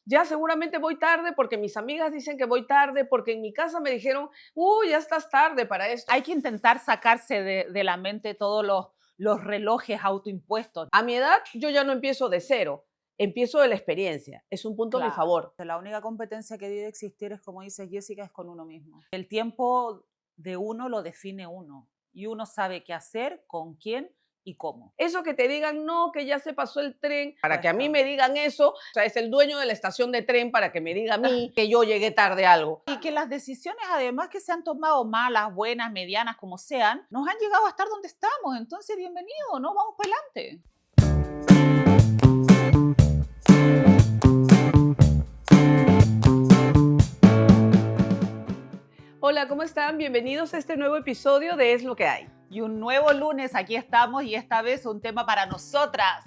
ya seguramente voy tarde porque mis amigas dicen que voy tarde, porque en mi casa me dijeron, uy, ya estás tarde para esto. Hay que intentar sacarse de la mente todos los relojes autoimpuestos. A mi edad yo ya no empiezo de cero, empiezo de la experiencia. Es un punto a mi Claro, favor. la única competencia que debe existir es, como dice Jessica, es con uno mismo. El tiempo de uno lo define uno y uno sabe qué hacer, con quién y cómo. Eso que te digan, no, que ya se pasó el tren, para que a mí Puesto. me digan eso, o sea, es el dueño de la estación de tren para que me diga a mí que yo llegué tarde a algo. Y que las decisiones, además que se han tomado malas, buenas, medianas, como sean, nos han llegado a estar donde estamos. Entonces, bienvenido, ¿no? Vamos para adelante. Hola, ¿cómo están? Bienvenidos a este nuevo episodio de Es lo que hay. Y un nuevo lunes, aquí estamos, y esta vez un tema para nosotras,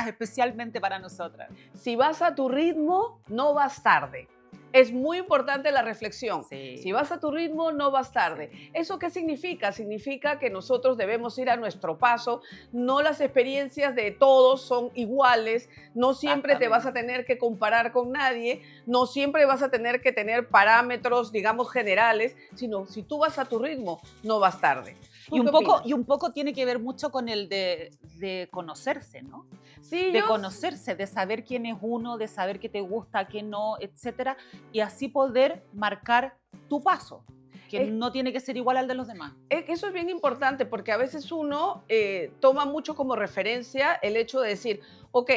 especialmente para nosotras. Si vas a tu ritmo, no vas tarde. Es muy importante la reflexión. Sí. Si vas a tu ritmo, no vas tarde. Sí. ¿Eso qué significa? Significa que nosotros debemos ir a nuestro paso. No las experiencias de todos son iguales. No siempre te vas a tener que comparar con nadie. No siempre vas a tener que tener parámetros, digamos, generales, sino si tú vas a tu ritmo, no vas tarde. Y un poco tiene que ver mucho con el de conocerse, ¿no? Sí, De conocerse, de saber quién es uno, de saber qué te gusta, qué no, etcétera, y así poder marcar tu paso, que no tiene que ser igual al de los demás. Eso es bien importante porque a veces uno toma mucho como referencia el hecho de decir, ok,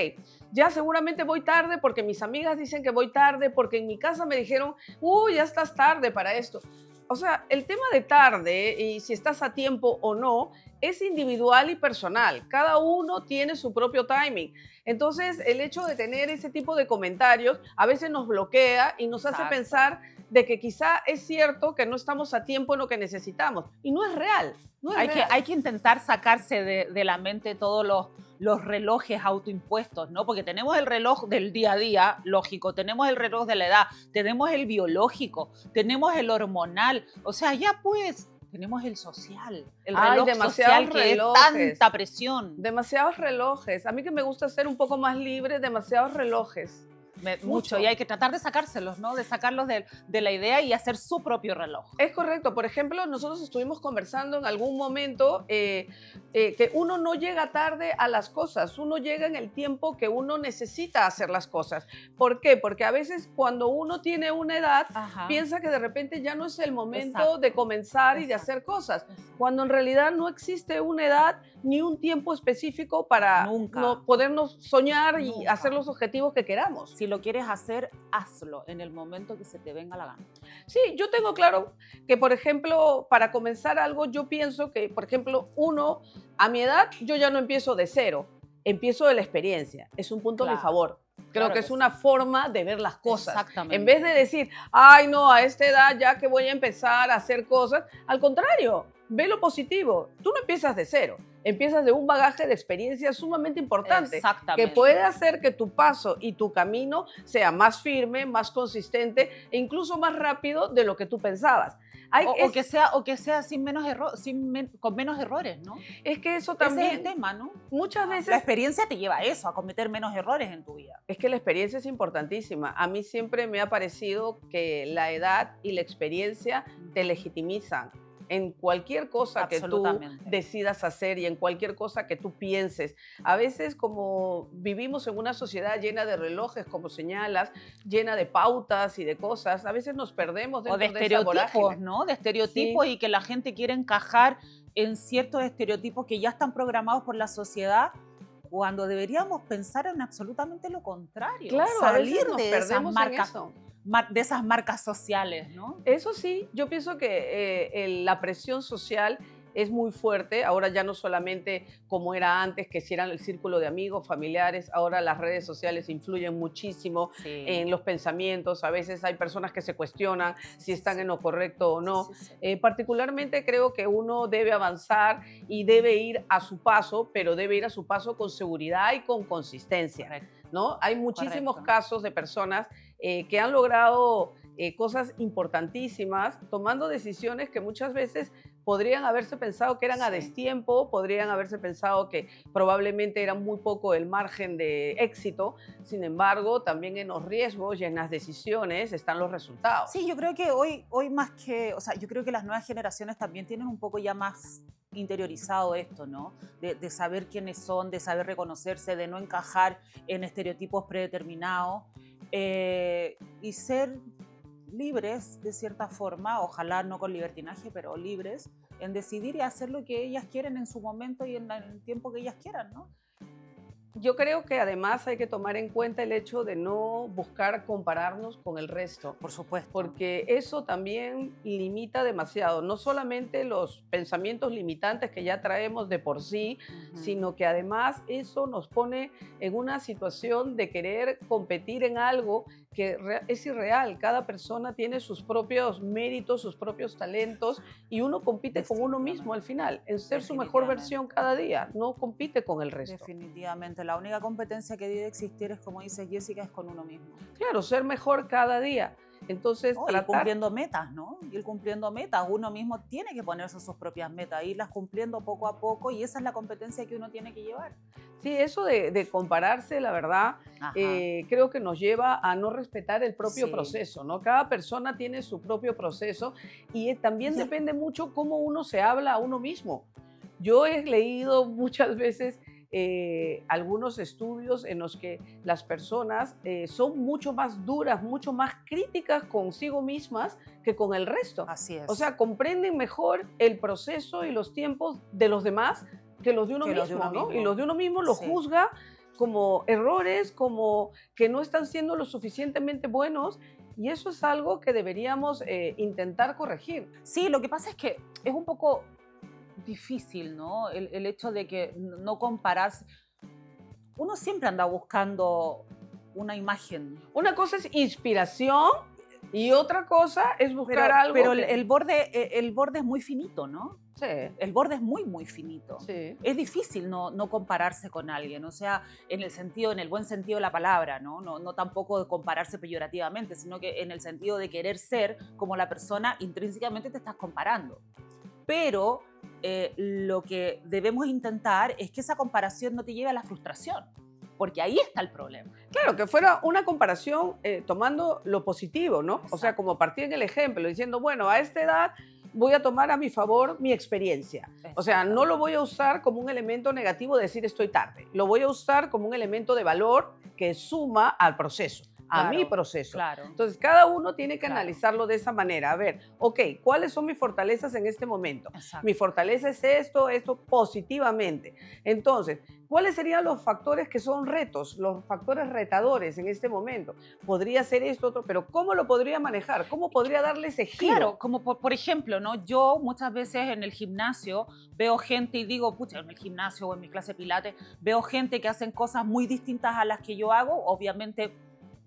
ya seguramente voy tarde porque mis amigas dicen que voy tarde, porque en mi casa me dijeron, uy, ya estás tarde para esto. O sea, el tema de tarde y si estás a tiempo o no es individual y personal. Cada uno tiene su propio timing. Entonces, el hecho de tener ese tipo de comentarios a veces nos bloquea y nos hace Exacto. pensar de que quizá es cierto que no estamos a tiempo en lo que necesitamos. Y no es real. No es real. Hay que intentar sacarse de la mente todos los relojes autoimpuestos, ¿no? Porque tenemos el reloj del día a día, lógico, tenemos el reloj de la edad, tenemos el biológico, tenemos el hormonal, o sea, ya pues tenemos el social, el reloj social que es tanta presión. Demasiados relojes. A mí que me gusta ser un poco más libre, demasiados relojes. Mucho, y hay que tratar de sacárselos, ¿no? De sacarlos de la idea y hacer su propio reloj. Es correcto. Por ejemplo, nosotros estuvimos conversando en algún momento que uno no llega tarde a las cosas, uno llega en el tiempo que uno necesita hacer las cosas. ¿Por qué? Porque a veces cuando uno tiene una edad, piensa que de repente ya no es el momento de comenzar y de hacer cosas, cuando en realidad no existe una edad ni un tiempo específico para podernos soñar y hacer los objetivos que queramos. Si lo quieres hacer, hazlo en el momento que se te venga la gana. Sí, yo tengo claro que, por ejemplo, para comenzar algo, yo pienso que, por ejemplo, a mi edad, yo ya no empiezo de cero, empiezo de la experiencia. Es un punto a mi favor. Creo que es una forma de ver las cosas. Exactamente. En vez de decir, ay, no, a esta edad ya que voy a empezar a hacer cosas, al contrario, ve lo positivo. Tú no empiezas de cero, empiezas de un bagaje de experiencia sumamente importante que puede hacer que tu paso y tu camino sea más firme, más consistente e incluso más rápido de lo que tú pensabas. O que sea con menos errores, ¿no? Es que eso también... Ese es el tema, ¿no? Muchas veces... La experiencia te lleva a eso, a cometer menos errores en tu vida. Es que la experiencia es importantísima. A mí siempre me ha parecido que la edad y la experiencia te legitimizan en cualquier cosa que tú decidas hacer y en cualquier cosa que tú pienses. A veces, como vivimos en una sociedad llena de relojes, como señalas, llena de pautas y de cosas, a veces nos perdemos dentro de estereotipos, ¿no? De estereotipos, sí. Y que la gente quiere encajar en ciertos estereotipos que ya están programados por la sociedad, cuando deberíamos pensar en absolutamente lo contrario. Claro, salir nos de perdemos esas marcas. En eso. De esas marcas sociales, ¿no? Eso sí, yo pienso que la presión social es muy fuerte, ahora ya no solamente como era antes, que si eran el círculo de amigos, familiares, ahora las redes sociales influyen muchísimo en los pensamientos, a veces hay personas que se cuestionan si están en lo correcto o no. Particularmente creo que uno debe avanzar y debe ir a su paso, pero debe ir a su paso con seguridad y con consistencia, ¿no? Hay muchísimos casos de personas que han logrado cosas importantísimas, tomando decisiones que muchas veces podrían haberse pensado que eran a Sí. destiempo, podrían haberse pensado que probablemente era muy poco el margen de éxito. Sin embargo, también en los riesgos y en las decisiones están los resultados. Sí, yo creo que hoy más que, o sea, yo creo que las nuevas generaciones también tienen un poco ya más interiorizado esto, ¿no? De saber quiénes son, de saber reconocerse, de no encajar en estereotipos predeterminados y ser libres de cierta forma, ojalá no con libertinaje, pero libres en decidir y hacer lo que ellas quieren en su momento y en el tiempo que ellas quieran, ¿no? Yo creo que además hay que tomar en cuenta el hecho de no buscar compararnos con el resto, Por supuesto. porque eso también limita demasiado, no solamente los pensamientos limitantes que ya traemos de por sí, Ujú. sino que además eso nos pone en una situación de querer competir en algo que es irreal. Cada persona tiene sus propios méritos, sus propios talentos, y uno compite con uno mismo al final, en ser su mejor versión cada día, no compite con el resto. Definitivamente, la única competencia que debe existir es, como dice Jessica, es con uno mismo. Claro, ser mejor cada día. Entonces, Oh, y cumpliendo metas, ¿no? Y el cumpliendo metas, uno mismo tiene que ponerse sus propias metas, irlas cumpliendo poco a poco, y esa es la competencia que uno tiene que llevar. Sí, eso de compararse, la verdad, Ajá. creo que nos lleva a no respetar el propio Sí. proceso, ¿no? Cada persona tiene su propio proceso y también Ya. depende mucho cómo uno se habla a uno mismo. Yo he leído muchas veces algunos estudios en los que las personas son mucho más duras, mucho más críticas consigo mismas que con el resto. Así es. O sea, comprenden mejor el proceso y los tiempos de los demás que los de uno Que los de mismo, uno ¿no? mismo. Y los de uno mismo lo Sí. juzga como errores, como que no están siendo lo suficientemente buenos, y eso es algo que deberíamos intentar corregir. Sí, lo que pasa es que es un poco difícil, ¿no? El hecho de que no compararse. Uno siempre anda buscando una imagen. Una cosa es inspiración y otra cosa es buscar algo Pero que... el borde es muy finito, ¿no? Sí, El borde es muy, muy finito. sí. Es difícil no compararse con alguien, o sea, en el buen sentido de la palabra, ¿no? No tampoco de compararse peyorativamente, sino que en el sentido de querer ser como la persona, intrínsecamente te estás comparando. Pero lo que debemos intentar es que esa comparación no te lleve a la frustración, porque ahí está el problema. Claro, que fuera una comparación tomando lo positivo, ¿no? O sea, Exacto. como partir en el ejemplo, diciendo, bueno, a esta edad voy a tomar a mi favor mi experiencia. O sea, no lo voy a usar como un elemento negativo de decir estoy tarde. Lo voy a usar como un elemento de valor que suma al proceso, a Claro, mi proceso. Claro. Entonces, cada uno tiene que Claro. analizarlo de esa manera. A ver, ok, ¿cuáles son mis fortalezas en este momento? Exacto. Mi fortaleza es esto positivamente. Entonces, ¿cuáles serían los factores que son retos, los factores retadores en este momento? Podría ser esto, otro, pero ¿cómo lo podría manejar? ¿Cómo podría darle ese giro? Claro, como por ejemplo, ¿no? Yo muchas veces en el gimnasio veo gente y digo, pucha, en el gimnasio o en mi clase de pilates, veo gente que hacen cosas muy distintas a las que yo hago, obviamente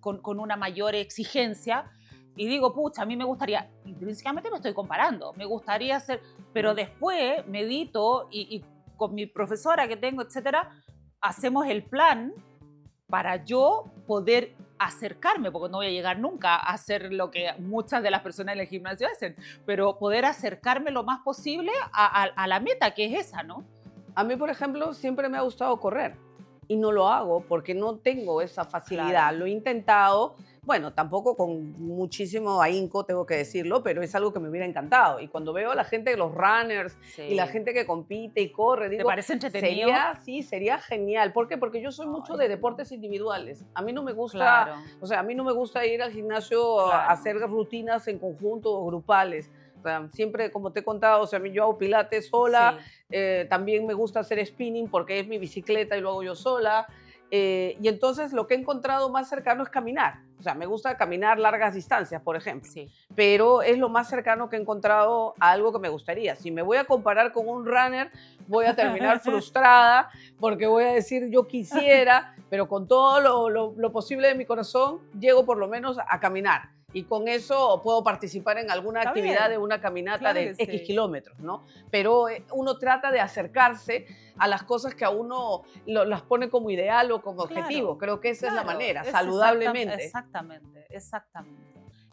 con una mayor exigencia, y digo, pucha, a mí me gustaría, intrínsecamente me estoy comparando, me gustaría hacer, pero después medito y con mi profesora que tengo, etcétera, hacemos el plan para yo poder acercarme, porque no voy a llegar nunca a hacer lo que muchas de las personas en el gimnasio hacen, pero poder acercarme lo más posible a la meta, que es esa, ¿no? A mí, por ejemplo, siempre me ha gustado correr y no lo hago porque no tengo esa facilidad. Claro. Lo he intentado, bueno, tampoco con muchísimo ahínco, tengo que decirlo, pero es algo que me hubiera encantado. Y cuando veo a la gente, los runners Sí. y la gente que compite y corre, ¿Te digo, parece entretenido? sería genial. ¿Por qué? Porque yo soy mucho Ay. de deportes individuales. A mí no me gusta, Claro. o sea, a mí no me gusta ir al gimnasio a Claro. hacer rutinas en conjunto o grupales. O sea, siempre, como te he contado, o sea, yo hago pilates sola, Sí. también me gusta hacer spinning porque es mi bicicleta y lo hago yo sola. Y entonces lo que he encontrado más cercano es caminar. O sea, me gusta caminar largas distancias, por ejemplo. Sí. Pero es lo más cercano que he encontrado a algo que me gustaría. Si me voy a comparar con un runner, voy a terminar frustrada porque voy a decir yo quisiera, pero con todo lo posible de mi corazón, llego por lo menos a caminar. Y con eso puedo participar en alguna Está actividad bien. de una caminata Claro de que X sí. kilómetros, ¿no? Pero uno trata de acercarse a las cosas que a uno las pone como ideal o como Claro, objetivo. Creo que esa es la Claro, manera, es saludablemente. Exactamente.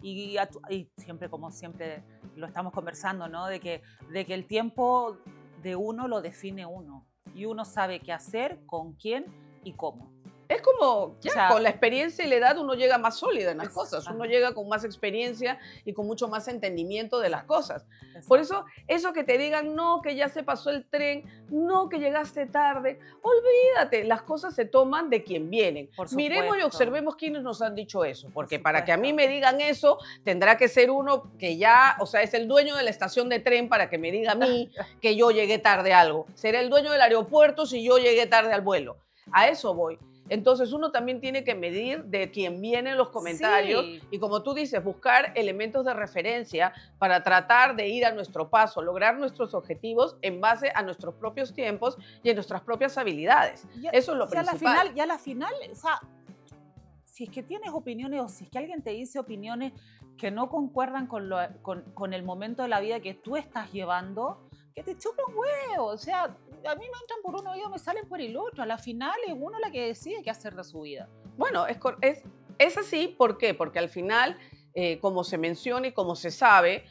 y siempre, como siempre lo estamos conversando, ¿no? De que el tiempo de uno lo define uno y uno sabe qué hacer, con quién y cómo. Es como, ya, O sea, con la experiencia y la edad uno llega más sólido en las cosas, uno ajá, llega con más experiencia y con mucho más entendimiento de las exacto, cosas. Por exacto. eso que te digan, no, que ya se pasó el tren, no, que llegaste tarde, olvídate, las cosas se toman de quien vienen. Por Miremos y supuesto, observemos quiénes nos han dicho eso, por porque para que a mí supuesto. me digan eso, tendrá que ser uno que ya, o sea, es el dueño de la estación de tren para que me diga a mí que yo llegué tarde a algo. Será el dueño del aeropuerto si yo llegué tarde al vuelo. A eso voy. Entonces uno también tiene que medir de quién vienen los comentarios Sí, y, como tú dices, buscar elementos de referencia para tratar de ir a nuestro paso, lograr nuestros objetivos en base a nuestros propios tiempos y en nuestras propias habilidades. Eso es lo principal. y a la final, o sea, si es que tienes opiniones o si es que alguien te dice opiniones que no concuerdan con el momento de la vida que tú estás llevando, que te chupen un huevo. O sea, a mí me entran por un oído, me salen por el otro. A la final es uno la que decide qué hacer de su vida. Bueno, es así, ¿por qué? Porque al final, como se menciona y como se sabe,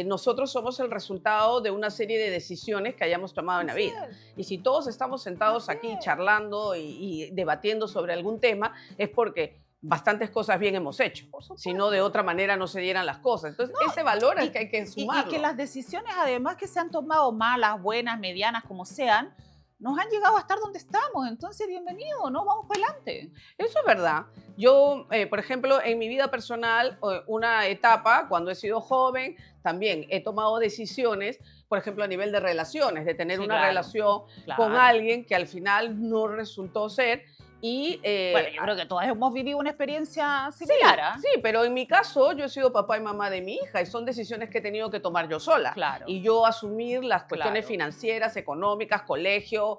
nosotros somos el resultado de una serie de decisiones que hayamos tomado en la Así vida. es, Y si todos estamos sentados así aquí es. charlando y debatiendo sobre algún tema, es porque bastantes cosas bien hemos hecho. Por Si no, de supuesto. otra manera no se dieran las cosas. Entonces, No, ese valor es y, que hay que y que sumarlo. las decisiones, además que se han tomado malas, buenas, medianas, como sean, nos han llegado a estar donde estamos. Entonces, bienvenido, ¿no? Vamos para adelante. Eso es verdad. Yo, por ejemplo, en mi vida personal, una etapa, cuando he sido joven, también he tomado decisiones, por ejemplo, a nivel de relaciones, de tener Sí, una claro, relación con claro. alguien que al final no resultó ser. Y Bueno, yo creo que todas hemos vivido una experiencia sí, similar, ¿ah? sí, pero en mi caso yo he sido papá y mamá de mi hija y son decisiones que he tenido que tomar yo sola. Claro, Y yo asumir las cuestiones claro. financieras, económicas, colegio,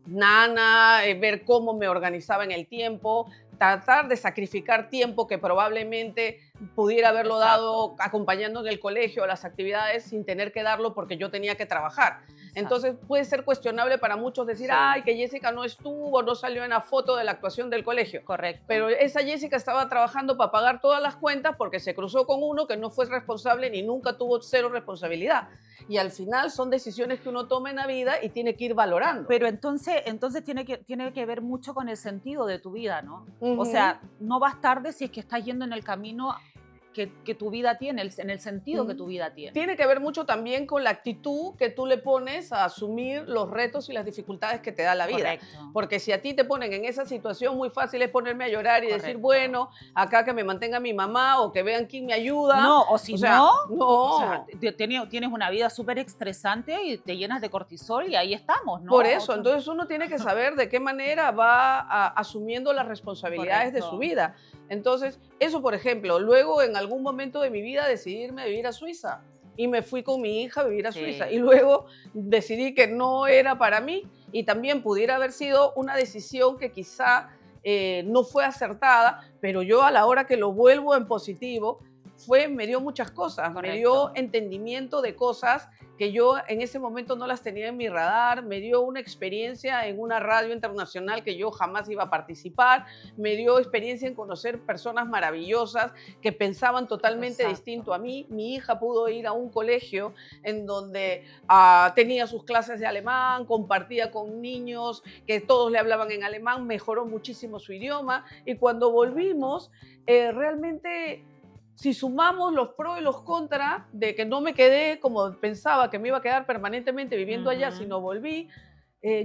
nana, ver cómo me organizaba en el tiempo, tratar de sacrificar tiempo que probablemente pudiera haberlo Exacto, dado acompañando en el colegio a las actividades sin tener que darlo porque yo tenía que trabajar. exacto. Entonces puede ser cuestionable para muchos decir, Sí, ay, que Jessica no estuvo, no salió en la foto de la actuación del colegio. correcto. Pero esa Jessica estaba trabajando para pagar todas las cuentas porque se cruzó con uno que no fue responsable ni nunca tuvo cero responsabilidad. Y al final son decisiones que uno toma en la vida y tiene que ir valorando. Pero entonces tiene que ver mucho con el sentido de tu vida, ¿no? O Ujú, sea, no vas tarde si es que estás yendo en el camino que tu vida tiene, en el sentido que ujú. tu vida tiene. Tiene que ver mucho también con la actitud que tú le pones a asumir los retos y las dificultades que te da la vida. Correcto, Porque si a ti te ponen en esa situación, muy fácil es ponerme a llorar y decir, correcto. bueno, acá que me mantenga mi mamá o que vean quién me ayuda. No, o si O sea, no, o sea, no. tienes una vida súper estresante y te llenas de cortisol y ahí estamos, Por ¿no? eso, entonces uno tiene que saber de qué manera va asumiendo las responsabilidades de su Correcto. vida. Entonces, eso, por ejemplo, luego en algún momento de mi vida decidí irme a vivir a Suiza y me fui con mi hija a vivir a Suiza y Sí, luego decidí que no era para mí y también pudiera haber sido una decisión que quizá no fue acertada, pero yo a la hora que lo vuelvo en positivo, me dio muchas cosas, me dio correcto. entendimiento de cosas que yo en ese momento no las tenía en mi radar, me dio una experiencia en una radio internacional que yo jamás iba a participar, me dio experiencia en conocer personas maravillosas que pensaban totalmente distinto Exacto. a mí. Mi hija pudo ir a un colegio en donde tenía sus clases de alemán, compartía con niños que todos le hablaban en alemán, mejoró muchísimo su idioma y cuando Correcto. volvimos, realmente si sumamos los pros y los contras de que no me quedé como pensaba que me iba a quedar permanentemente viviendo allá, Ujú. sino volví,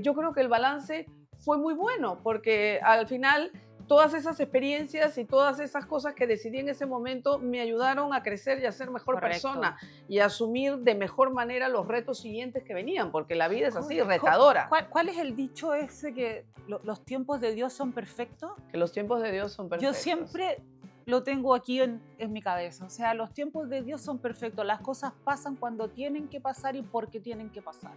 yo creo que el balance fue muy bueno, porque al final todas esas experiencias y todas esas cosas que decidí en ese momento me ayudaron a crecer y a ser mejor persona Correcto. y a asumir de mejor manera los retos siguientes que venían, porque la vida es así, Co- retadora, ¿Cuál es el dicho ese que los tiempos de Dios son perfectos? que los tiempos de Dios son Yo perfectos. siempre lo tengo aquí en mi cabeza. O sea, los tiempos de Dios son perfectos. Las cosas pasan cuando tienen que pasar y porque tienen que pasar.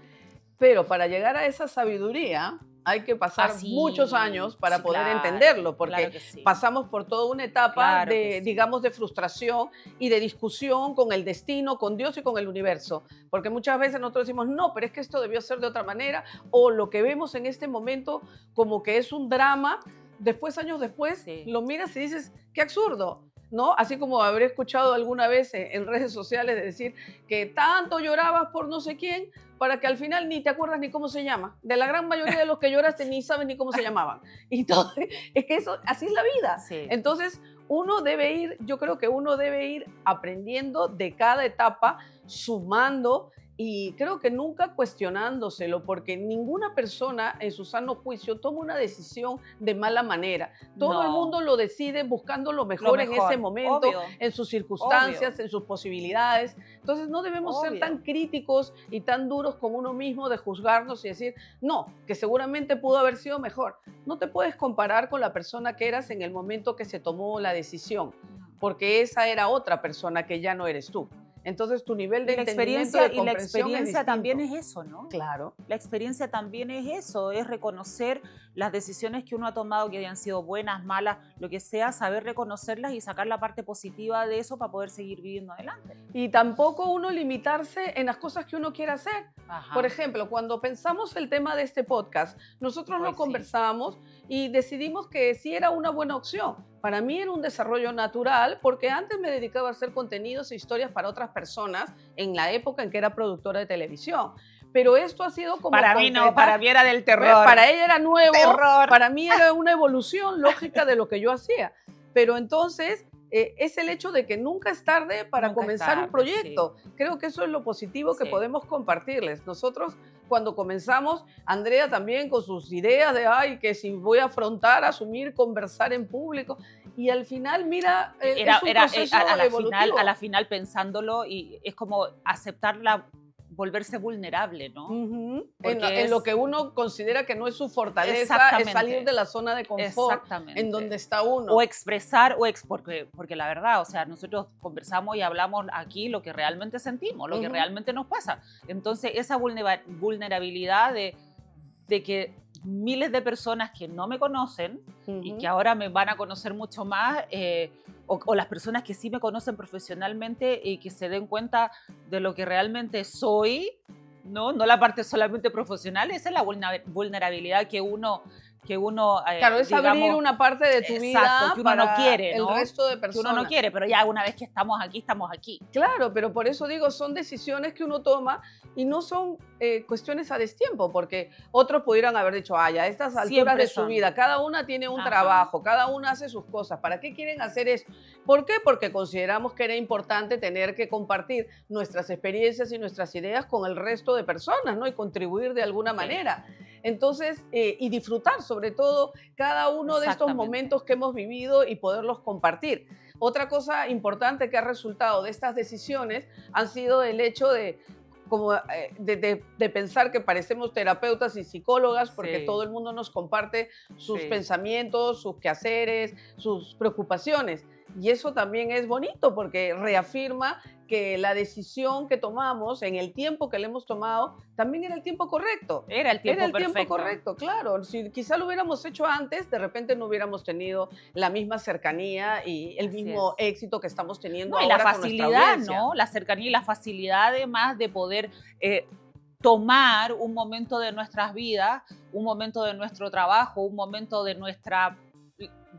Pero para llegar a esa sabiduría hay que pasar muchos Así, años para sí, poder claro, entenderlo, claro porque que sí. pasamos por toda una etapa Claro que de, sí. digamos, de frustración y de discusión con el destino, con Dios y con el universo. Porque muchas veces nosotros decimos, no, pero es que esto debió ser de otra manera, o lo que vemos en este momento como que es un drama, después, años después, Sí. lo miras y dices, qué absurdo. ¿no? Así como habré escuchado alguna vez en redes sociales decir que tanto llorabas por no sé quién para que al final ni te acuerdas ni cómo se llama. De la gran mayoría de los que lloraste ni sabes ni cómo se llamaban. Y todo, es que eso, así es la vida. Sí. Entonces, yo creo que uno debe ir aprendiendo de cada etapa, sumando y creo que nunca cuestionándoselo, porque ninguna persona en su sano juicio toma una decisión de mala manera. Todo el No, mundo lo decide buscando lo lo mejor en ese mejor, momento, obvio, en sus circunstancias, obvio, en sus posibilidades. Entonces no debemos ser tan obvio. críticos y tan duros con uno mismo de juzgarnos y decir, no, que seguramente pudo haber sido mejor. No te puedes comparar con la persona que eras en el momento que se tomó la decisión, porque esa era otra persona que ya no eres tú. Entonces tu nivel de entendimiento, de Y la comprensión es experiencia también distinto. es eso, ¿no? Claro. La experiencia también es eso, es reconocer las decisiones que uno ha tomado, que hayan sido buenas, malas, lo que sea, saber reconocerlas y sacar la parte positiva de eso para poder seguir viviendo adelante. Y tampoco uno limitarse en las cosas que uno quiera hacer. Por Ajá, ejemplo, cuando pensamos el tema de este podcast, nosotros lo pues sí. conversamos y decidimos que sí era una buena opción. Para mí era un desarrollo natural porque antes me dedicaba a hacer contenidos e historias para otras personas en la época en que era productora de televisión. Pero esto ha sido como Para mí no, concretar. para mí era del terror. Para ella era nuevo, Terror. para mí era una evolución lógica de lo que yo hacía. Pero entonces es el hecho de que nunca es tarde para Nunca es comenzar un tarde, proyecto. sí. Creo que eso es lo positivo que Sí. podemos compartirles. Nosotros cuando comenzamos, Andrea también con sus ideas de, ay, que si voy a afrontar, asumir, conversar en público. Y al final, mira, es un proceso evolutivo. A la final pensándolo y es como aceptarla, volverse vulnerable, ¿no? Ujú. Porque En lo es- que uno considera que no es su fortaleza, es Exactamente. salir de la zona de confort Exactamente. en donde está uno. O expresar, porque la verdad, o sea, nosotros conversamos y hablamos aquí lo que realmente sentimos, lo que Ujú. realmente nos pasa. Entonces, esa vulnerabilidad de que miles de personas que no me conocen y Ujú. que ahora me van a conocer mucho más, o las personas que sí me conocen profesionalmente y que se den cuenta de lo que realmente soy, ¿no? No la parte solamente profesional, esa es la vulnerabilidad que uno Claro, es abrir digamos, una parte de tu vida exacto, que uno no para quiere, el ¿no? resto de Que personas. uno no quiere, pero ya una vez que estamos aquí, estamos aquí. Claro, pero por eso digo, son decisiones que uno toma y no son cuestiones a destiempo, porque otros pudieran haber dicho, ay, a estas alturas Siempre de su son. vida, cada una tiene un Ajá. trabajo, cada una hace sus cosas, ¿para qué quieren hacer eso? ¿Por qué? Porque consideramos que era importante tener que compartir nuestras experiencias y nuestras ideas con el resto de personas, ¿no? Y contribuir de alguna Sí. manera. Entonces, y disfrutar sobre todo cada uno de estos Exactamente. momentos que hemos vivido y poderlos compartir. Otra cosa importante que ha resultado de estas decisiones han sido el hecho de, de pensar que parecemos terapeutas y psicólogas porque Sí. todo el mundo nos comparte sus Sí. pensamientos, sus quehaceres, sus preocupaciones. Y eso también es bonito porque reafirma que la decisión que tomamos en el tiempo que le hemos tomado también era el tiempo correcto. Era el tiempo Era el perfecto. tiempo correcto, claro. Si quizá lo hubiéramos hecho antes, de repente no hubiéramos tenido la misma cercanía y el Así mismo es. éxito que estamos teniendo No, y ahora la con nuestra facilidad, audiencia. ¿no? La cercanía y la facilidad además de poder tomar un momento de nuestras vidas, un momento de nuestro trabajo, un momento de nuestra,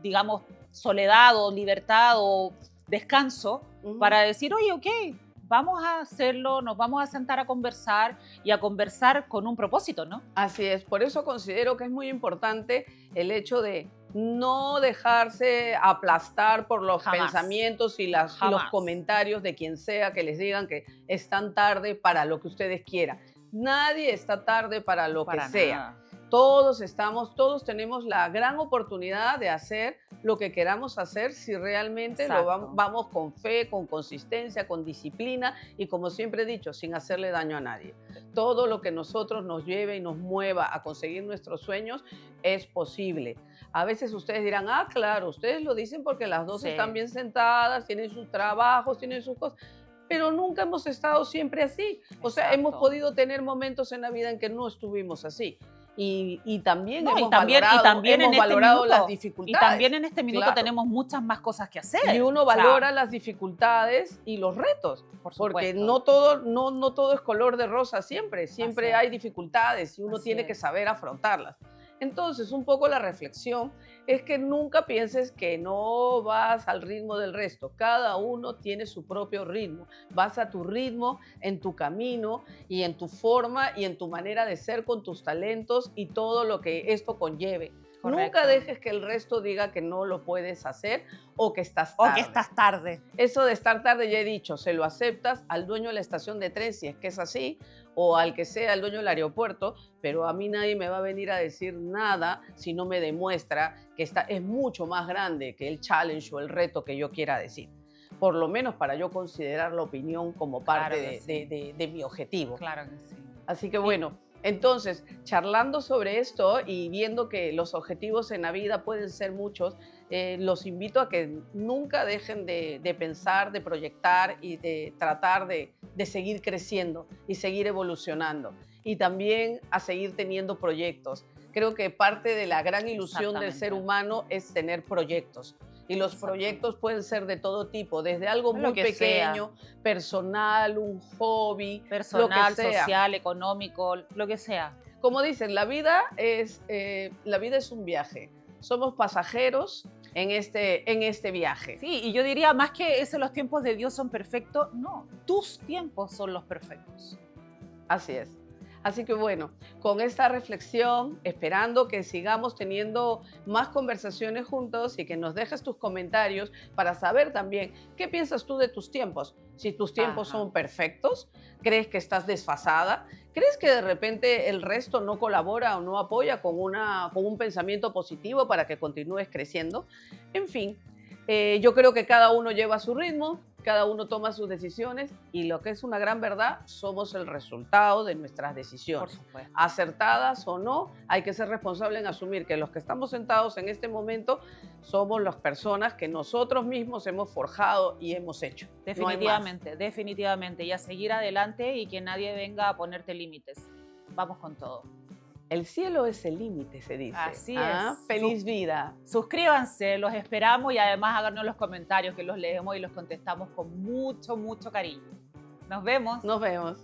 digamos, soledad o libertad o descanso, Ujú. para decir, oye, ok, vamos a hacerlo, nos vamos a sentar a conversar y a conversar con un propósito, ¿no? Así es, por eso considero que es muy importante el hecho de no dejarse aplastar por los Jamás. pensamientos y los Jamás. comentarios de quien sea que les digan que están tarde para lo que ustedes quieran. Nadie está tarde para lo Para que sea. nada. Todos tenemos la gran oportunidad de hacer lo que queramos hacer si realmente Exacto. vamos con fe, con consistencia, con disciplina y como siempre he dicho, sin hacerle daño a nadie. Todo lo que nosotros nos lleve y nos mueva a conseguir nuestros sueños es posible. A veces ustedes dirán, ah, claro, ustedes lo dicen porque las dos Sí. están bien sentadas, tienen sus trabajos, tienen sus cosas, pero nunca hemos estado siempre así. O sea, Exacto. hemos podido tener momentos en la vida en que no estuvimos así. Y también No, hemos también en este valorado las minuto, dificultades. y también en este minuto Claro. tenemos muchas más cosas que hacer. Y uno O sea, valora las dificultades y los retos, por porque supuesto. no todo es color de rosa siempre Así hay es. dificultades y uno Así tiene que es. saber afrontarlas. Entonces, un poco la reflexión es que nunca pienses que no vas al ritmo del resto. Cada uno tiene su propio ritmo. Vas a tu ritmo, en tu camino y en tu forma y en tu manera de ser con tus talentos y todo lo que esto conlleve. Nunca Correcto. dejes que el resto diga que no lo puedes hacer o que estás O que tarde. estás tarde. Eso de estar tarde, ya he dicho, se lo aceptas al dueño de la estación de tren, si es que es así, o al que sea el dueño del aeropuerto, pero a mí nadie me va a venir a decir nada si no me demuestra que es mucho más grande que el challenge o el reto que yo quiera decir. Por lo menos para yo considerar la opinión como parte Claro que sí. de mi objetivo. Claro que sí. Así que bueno, entonces, charlando sobre esto y viendo que los objetivos en la vida pueden ser muchos, los invito a que nunca dejen de pensar, de proyectar y de tratar de seguir creciendo y seguir evolucionando. Y también a seguir teniendo proyectos. Creo que parte de la gran ilusión del ser Exactamente. humano es tener proyectos. Y los Exactamente. proyectos pueden ser de todo tipo, desde algo Lo muy que sea. pequeño, personal, un hobby, lo que Personal, sea. social, económico, lo que sea. Como dicen, la vida es un viaje. Somos pasajeros en este viaje. Sí, y yo diría más que eso, los tiempos de Dios son perfectos. No, tus tiempos son los perfectos. Así es. Así que bueno, con esta reflexión, esperando que sigamos teniendo más conversaciones juntos y que nos dejes tus comentarios para saber también qué piensas tú de tus tiempos. Si tus tiempos Ajá. son perfectos, crees que estás desfasada, crees que de repente el resto no colabora o no apoya con un pensamiento positivo para que continúes creciendo. En fin, yo creo que cada uno lleva su ritmo, cada uno toma sus decisiones y lo que es una gran verdad, somos el resultado de nuestras Por decisiones. supuesto. Acertadas o no, hay que ser responsable en asumir que los que estamos sentados en este momento somos las personas que nosotros mismos hemos forjado y hemos hecho. No hay más. Definitivamente, definitivamente. Y a seguir adelante y que nadie venga a ponerte límites. Vamos con todo. El cielo es el límite, se dice. Así Ah, es. feliz vida. Suscríbanse, los esperamos y además háganos los comentarios que los leemos y los contestamos con mucho, mucho cariño. Nos vemos. Nos vemos.